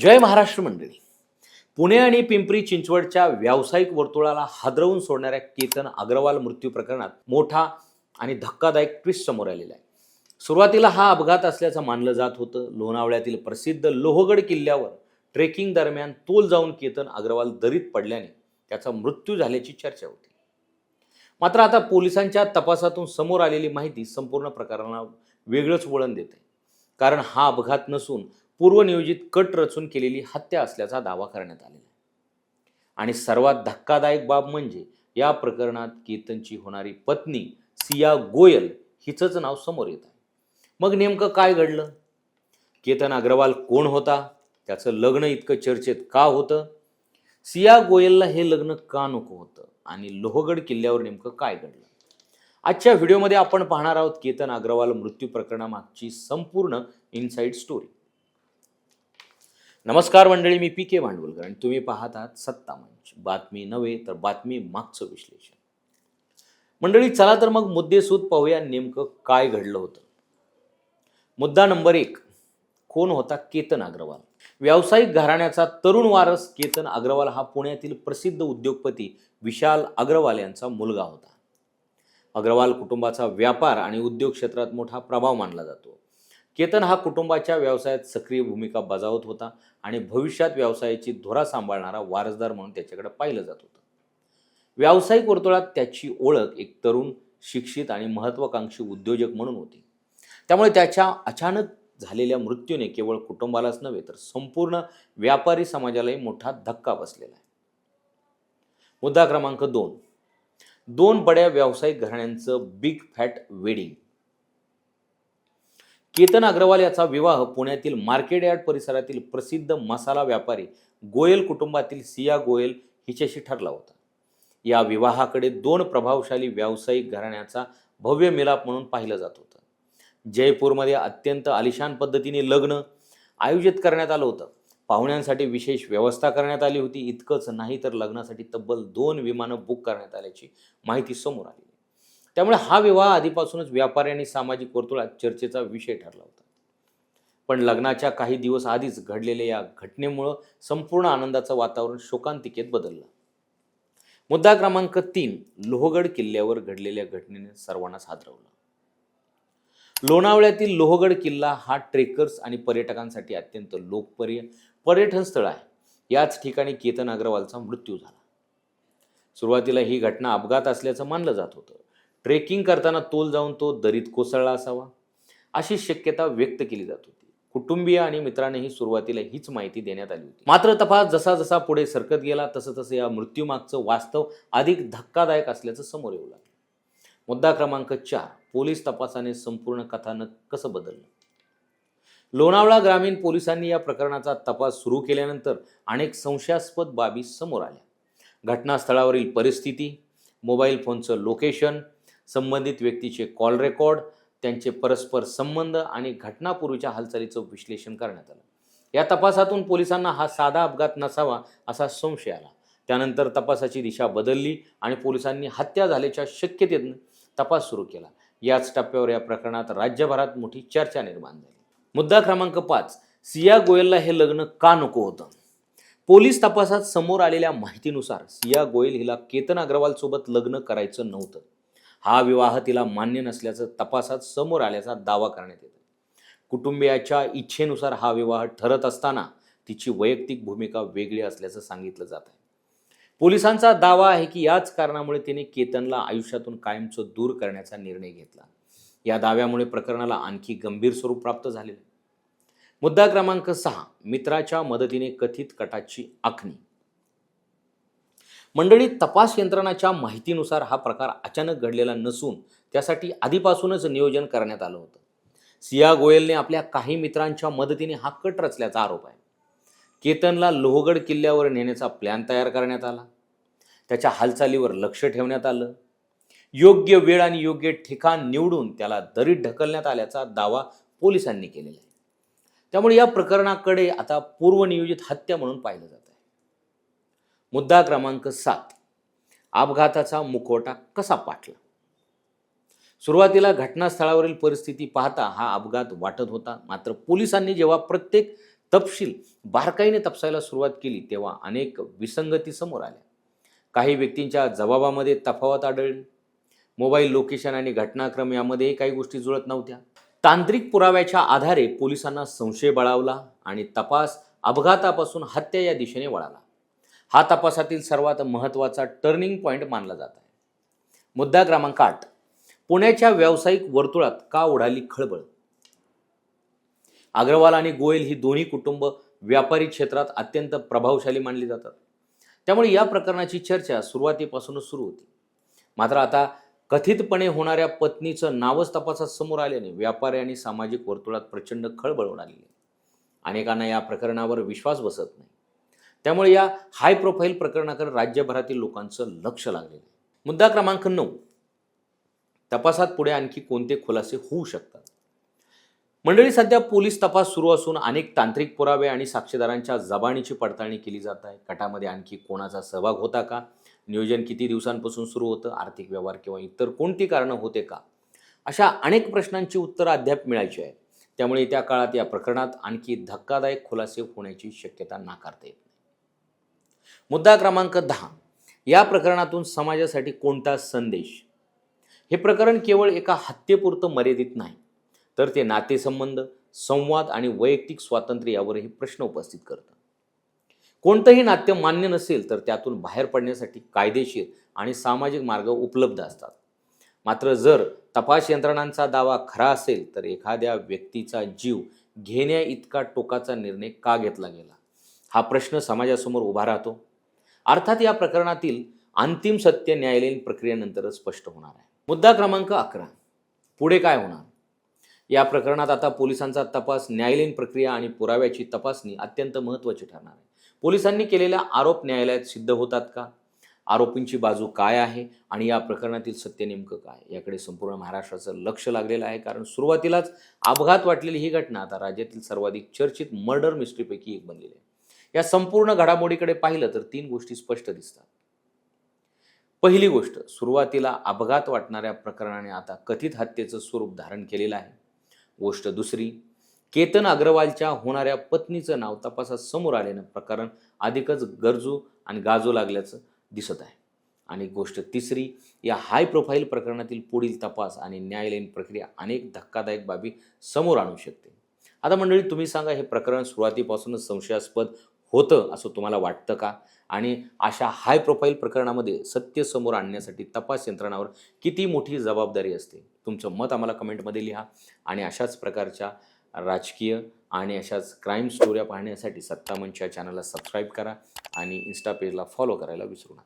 जय महाराष्ट्र मंडळी. पुणे आणि पिंपरी चिंचवडच्या व्यावसायिक वर्तुळाला हादरवून सोडणाऱ्या केतन अग्रवाल मृत्यू प्रकरणात मोठा आणि धक्कादायक ट्विस्ट समोर आलेला आहे. सुरुवातीला हा अपघात असल्याचं मानलं जात होतं. लोणावळ्यातील प्रसिद्ध लोहगड किल्ल्यावर ट्रेकिंग दरम्यान तोल जाऊन केतन अग्रवाल दरीत पडल्याने त्याचा मृत्यू झाल्याची चर्चा होती. मात्र आता पोलिसांच्या तपासातून समोर आलेली माहिती संपूर्ण प्रकरणाला वेगळंच वळण देते. कारण हा अपघात नसून पूर्वनियोजित कट रचून केलेली हत्या असल्याचा दावा करण्यात आलेला आहे. आणि सर्वात धक्कादायक बाब म्हणजे या प्रकरणात केतनची होणारी पत्नी सिया गोयल हिचंच नाव समोर येत आहे. मग नेमकं काय घडलं? केतन अग्रवाल कोण होता? त्याचं लग्न इतकं चर्चेत का होतं? सिया गोयलला हे लग्न का नको होतं? आणि लोहगड किल्ल्यावर नेमकं काय घडलं? आजच्या व्हिडिओमध्ये आपण पाहणार आहोत केतन अग्रवाल मृत्यू प्रकरणामागची संपूर्ण इनसाइड स्टोरी. नमस्कार मंडळी, मी PK भांडवलकर आणि तुम्ही पाहत आहात सत्ता मंच. बातमी नव्हे तर बातमी मागचं विश्लेषण. मंडळी, चला तर मग मुद्देसूद पाहूया नेमकं काय घडलं होतं. मुद्दा नंबर 1, कोण होता केतन अग्रवाल? व्यावसायिक घराण्याचा तरुण वारस केतन अग्रवाल हा पुण्यातील प्रसिद्ध उद्योगपती विशाल अग्रवाल यांचा मुलगा होता. अग्रवाल कुटुंबाचा व्यापार आणि उद्योग क्षेत्रात मोठा प्रभाव मानला जातो. केतन हा कुटुंबाच्या व्यवसायात सक्रिय भूमिका बजावत होता आणि भविष्यात व्यवसायाची धुरा सांभाळणारा वारसदार म्हणून त्याच्याकडे पाहिलं जात होतं. व्यावसायिक वर्तुळात त्याची ओळख एक तरुण, शिक्षित आणि महत्त्वाकांक्षी उद्योजक म्हणून होती. त्यामुळे त्याच्या अचानक झालेल्या मृत्यूने केवळ कुटुंबालाच नव्हे तर संपूर्ण व्यापारी समाजालाही मोठा धक्का बसलेला आहे. मुद्दा क्रमांक 2, दोन बड्या व्यावसायिक घराण्यांचं big fat wedding. Ketan Agarwal याचा विवाह पुण्यातील मार्केट यार्ड परिसरातील प्रसिद्ध मसाला व्यापारी गोयल कुटुंबातील सिया गोयल हिच्याशी ठरला होता. या विवाहाकडे दोन प्रभावशाली व्यावसायिक घराण्याचा भव्य मिलाप म्हणून पाहिलं जात होतं. जयपूरमध्ये अत्यंत आलिशान पद्धतीने लग्न आयोजित करण्यात आलं होतं. पाहुण्यांसाठी विशेष व्यवस्था करण्यात आली होती. इतकंच नाही तर लग्नासाठी तब्बल 2 विमानं बुक करण्यात आल्याची माहिती समोर आली. त्यामुळे हा विवाह आधीपासूनच व्यापारी आणि सामाजिक वर्तुळात चर्चेचा विषय ठरला होता. पण लग्नाच्या काही दिवस आधीच घडलेल्या या घटनेमुळे संपूर्ण आनंदाचं वातावरण शोकांतिकेत बदललं. मुद्दा क्रमांक 3, लोहगड किल्ल्यावर घडलेल्या घटनेने सर्वांनाच हादरवलं. लोणावळ्यातील लोहगड किल्ला हा ट्रेकर्स आणि पर्यटकांसाठी अत्यंत लोकप्रिय पर्यटन स्थळ आहे. याच ठिकाणी केतन अग्रवालचा मृत्यू झाला. सुरुवातीला ही घटना अपघात असल्याचं मानलं जात होतं. ट्रेकिंग करताना तोल जाऊन तो दरीत कोसळला असावा अशी शक्यता व्यक्त केली जात होती. कुटुंबीय आणि मित्रांनीही सुरुवातीला हीच माहिती देण्यात आली होती. मात्र तपास जसा जसा पुढे सरकत गेला तसं तसं या मृत्यूमागचं वास्तव अधिक धक्कादायक असल्याचं समोर येऊ लागलं. मुद्दा क्रमांक 4, पोलीस तपासाने संपूर्ण कथानक कसं बदललं. लोणावळा ग्रामीण पोलिसांनी या प्रकरणाचा तपास सुरू केल्यानंतर अनेक संशयास्पद बाबी समोर आल्या. घटनास्थळावरील परिस्थिती, मोबाईल फोनचं लोकेशन, संबंधित व्यक्तीचे कॉल रेकॉर्ड, त्यांचे परस्पर संबंध आणि घटनापूर्वीच्या हालचालीचं विश्लेषण करण्यात आलं. या तपासातून पोलिसांना हा साधा अपघात नसावा असा संशय आला. त्यानंतर तपासाची दिशा बदलली आणि पोलिसांनी हत्या झाल्याच्या शक्यतेतून तपास सुरू केला. याच टप्प्यावर या प्रकरणात राज्यभरात मोठी चर्चा निर्माण झाली. मुद्दा क्रमांक 5, सिया गोयलला हे लग्न का नको होतं. पोलीस तपासात समोर आलेल्या माहितीनुसार सिया गोयल हिला केतन अग्रवाल सोबत लग्न करायचं नव्हतं. हा विवाह तिला मान्य नसल्याचं तपासात समोर आल्याचा दावा करण्यात येतो. कुटुंबियाच्या इच्छेनुसार हा विवाह ठरत असताना तिची वैयक्तिक भूमिका वेगळी असल्याचं सांगितलं जात आहे. पोलिसांचा दावा आहे की याच कारणामुळे तिने केतनला आयुष्यातून कायमचं दूर करण्याचा निर्णय घेतला. या दाव्यामुळे प्रकरणाला आणखी गंभीर स्वरूप प्राप्त झालेलं. मुद्दा क्रमांक 6, मित्राच्या मदतीने कथित कटाची आखणी. मंडळी, तपास यंत्रणाच्या माहितीनुसार हा प्रकार अचानक घडलेला नसून त्यासाठी आधीपासूनच नियोजन करण्यात आलं होतं. सिया गोयलने आपल्या काही मित्रांच्या मदतीने हा कट रचल्याचा आरोप आहे. केतनला लोहगड किल्ल्यावर नेण्याचा प्लॅन तयार करण्यात आला. त्याच्या हालचालीवर लक्ष ठेवण्यात आलं. योग्य वेळ आणि योग्य ठिकाण निवडून त्याला दरीत ढकलण्यात आल्याचा दावा पोलिसांनी केलेला आहे. त्यामुळे या प्रकरणाकडे आता पूर्वनियोजित हत्या म्हणून पाहिलं जात आहे. मुद्दा क्रमांक 7, अपघाताचा मुखवटा कसा पाटला. सुरुवातीला घटनास्थळावरील परिस्थिती पाहता हा अपघात वाटत होता. मात्र पोलिसांनी जेव्हा प्रत्येक तपशील बारकाईने तपासायला सुरुवात केली तेव्हा अनेक विसंगती समोर आल्या. काही व्यक्तींच्या जबाबामध्ये तफावत आढळली. मोबाईल लोकेशन आणि घटनाक्रम यामध्येही काही गोष्टी जुळत नव्हत्या. तांत्रिक पुराव्याच्या आधारे पोलिसांना संशय बळावला आणि तपास अपघातापासून हत्या या दिशेने वळाला. हा तपासातील सर्वात महत्त्वाचा टर्निंग पॉईंट मानला जात आहे. मुद्दा क्रमांक 8. पुण्याच्या व्यावसायिक वर्तुळात का उडाली खळबळ? अग्रवाल आणि गोयल ही दोन्ही कुटुंब व्यापारी क्षेत्रात अत्यंत प्रभावशाली मानली जातात. त्यामुळे या प्रकरणाची चर्चा सुरुवातीपासूनच सुरू होती. मात्र आता कथितपणे होणाऱ्या पत्नीचं नावच तपासात समोर आल्याने व्यापारी आणि सामाजिक वर्तुळात प्रचंड खळबळ उडाली आहे. अनेकांना या प्रकरणावर विश्वास बसत नाही. त्यामुळे या हाय प्रोफाईल प्रकरणाकडे राज्यभरातील लोकांचं लक्ष लागलेलं आहे. मुद्दा क्रमांक 9. तपासात पुढे आणखी कोणते खुलासे होऊ शकतात? मंडळी, सध्या पोलीस तपास सुरू असून अनेक तांत्रिक पुरावे आणि साक्षीदारांच्या जबानीची पडताळणी केली जात आहे. कटामध्ये आणखी कोणाचा सहभाग होता का? नियोजन किती दिवसांपासून सुरू होतं? आर्थिक व्यवहार किंवा इतर कोणती कारणं होते का? अशा अनेक प्रश्नांची उत्तरं अद्याप मिळायची आहे. त्यामुळे येत्या काळात या प्रकरणात आणखी धक्कादायक खुलासे होण्याची शक्यता नाकारता येत नाही. मुद्दा क्रमांक 10. या प्रकरणातून समाजासाठी कोणता संदेश? हे प्रकरण केवळ एका हत्येपुरतं मर्यादित नाही, तर ते नातेसंबंध, संवाद आणि वैयक्तिक स्वातंत्र्य यावरही प्रश्न उपस्थित करतं. कोणतंही नाट्य मान्य नसेल तर त्यातून बाहेर पडण्यासाठी कायदेशीर आणि सामाजिक मार्ग उपलब्ध असतात. मात्र जर तपास यंत्रणांचा दावा खरा असेल तर एखाद्या व्यक्तीचा जीव घेण्या इतका टोकाचा निर्णय का घेतला गेला? हा प्रश्न समाजासमोर उभा राहतो. अर्थात या प्रकरणातील अंतिम सत्य न्यायालयीन प्रक्रियेनंतरच स्पष्ट होणार आहे. मुद्दा क्रमांक 11. पुढे काय होणार? या प्रकरणात आता पोलिसांचा तपास, न्यायालयीन प्रक्रिया आणि पुराव्याची तपासणी अत्यंत महत्त्वाची ठरणार आहे. पोलिसांनी केलेल्या आरोप न्यायालयात सिद्ध होतात का? आरोपींची बाजू काय आहे आणि या प्रकरणातील सत्य नेमकं काय? याकडे संपूर्ण महाराष्ट्राचं लक्ष लागलेलं आहे. कारण सुरुवातीलाच अपघात वाटलेली ही घटना आता राज्यातील सर्वाधिक चर्चित मर्डर मिस्ट्रीपैकी एक बनलेली आहे. या संपूर्ण घडामोडीकडे पाहिलं तर 3 गोष्टी स्पष्ट दिसतात. पहिली गोष्ट, सुरुवातीला अपघात वाटणाऱ्या प्रकरणाने आता कथित हत्येचं स्वरूप धारण केलेलं आहे. गोष्ट दुसरी, केतन अग्रवालच्या होणाऱ्या पत्नीचं नाव तपासात समोर आल्यानं प्रकरण अधिकच गरजू आणि गाजू लागल्याचं दिसत आहे. आणि गोष्ट तिसरी, या हाय प्रोफाईल प्रकरणातील पुढील तपास आणि न्यायालयीन प्रक्रिया अनेक धक्कादायक बाबी समोर आणू शकते. आता मंडळी, तुम्ही सांगा, हे प्रकरण सुरुवातीपासूनच संशयास्पद होतं असं तुम्हाला वाटतं का? आणि अशा हाय प्रोफाईल प्रकरणामध्ये सत्य समोर आणण्यासाठी तपास यंत्रणावर किती मोठी जबाबदारी असते? तुमचं मत आम्हाला कमेंटमध्ये लिहा. आणि अशाच प्रकारच्या राजकीय आणि अशाच क्राईम स्टोऱ्या पाहण्यासाठी सत्तामंच या चॅनलला सबस्क्राईब करा आणि इन्स्टा पेजला फॉलो करायला विसरू नका.